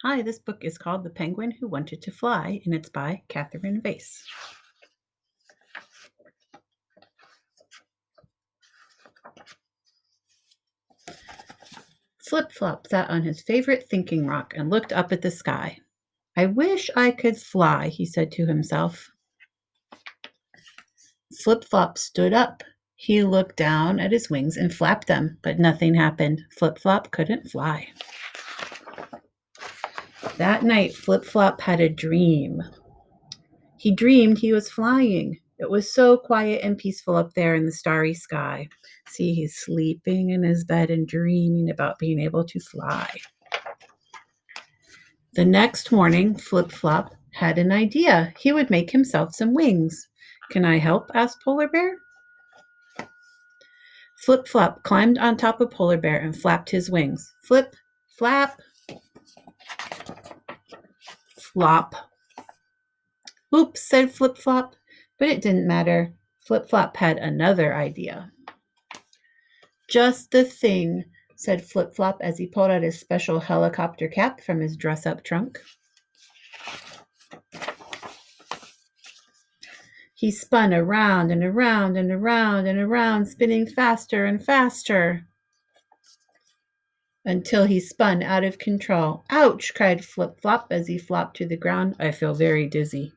Hi, this book is called The Penguin Who Wanted to Fly, and it's by Catherine Vase. Flip-Flop sat on his favorite thinking rock and looked up at the sky. I wish I could fly, he said to himself. Flip-Flop stood up. He looked down at his wings and flapped them, but nothing happened. Flip-Flop couldn't fly. That night, Flip-Flop had a dream. He dreamed he was flying. It was so quiet and peaceful up there in the starry sky. See, he's sleeping in his bed and dreaming about being able to fly. The next morning, Flip-Flop had an idea. He would make himself some wings. Can I help? Asked Polar Bear. Flip-Flop climbed on top of Polar Bear and flapped his wings. Flip, flap, flop. Oops, said Flip-Flop, but it didn't matter. Flip-Flop had another idea. Just the thing, said Flip-Flop as he pulled out his special helicopter cap from his dress-up trunk. He spun around and around and around and around, spinning faster and faster until he spun out of control. Ouch, cried Flip-Flop as he flopped to the ground. I feel very dizzy.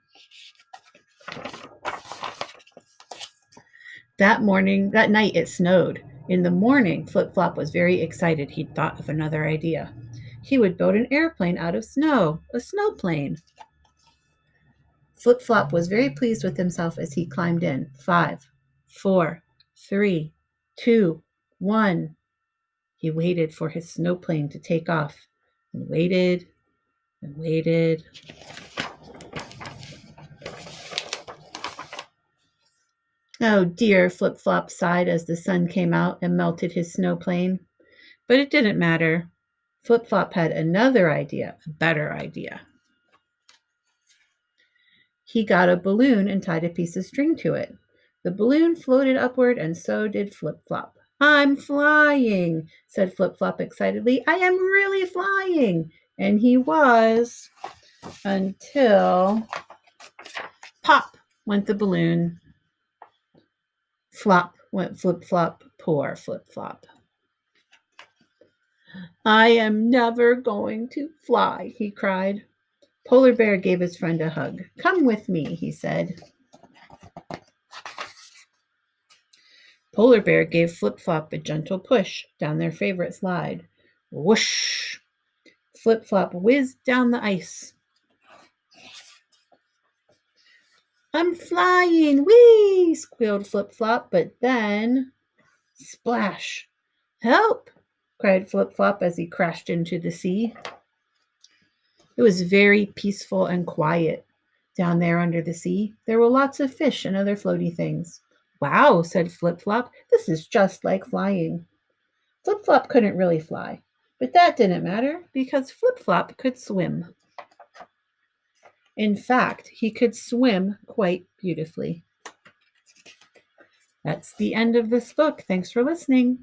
That night, it snowed. In the morning, Flip-Flop was very excited. He'd thought of another idea. He would build an airplane out of snow, a snowplane. Flip-Flop was very pleased with himself as he climbed in. 5, 4, 3, 2, 1. He waited for his snowplane to take off and waited and waited. Oh dear, Flip-Flop sighed as the sun came out and melted his snowplane. But it didn't matter. Flip-Flop had another idea, a better idea. He got a balloon and tied a piece of string to it. The balloon floated upward, and so did Flip-Flop. I'm flying, said Flip-Flop excitedly. I am really flying. And he was, until pop went the balloon. Flop went Flip-Flop, poor Flip-Flop. I am never going to fly, he cried. Polar Bear gave his friend a hug. Come with me, he said. Polar Bear gave Flip-Flop a gentle push down their favorite slide. Whoosh! Flip-Flop whizzed down the ice. I'm flying, whee! Squealed Flip-Flop, but then splash! Help! Cried Flip-Flop as he crashed into the sea. It was very peaceful and quiet down there under the sea. There were lots of fish and other floaty things. Wow, said Flip-Flop, this is just like flying. Flip-Flop couldn't really fly, but that didn't matter because Flip-Flop could swim. In fact, he could swim quite beautifully. That's the end of this book. Thanks for listening.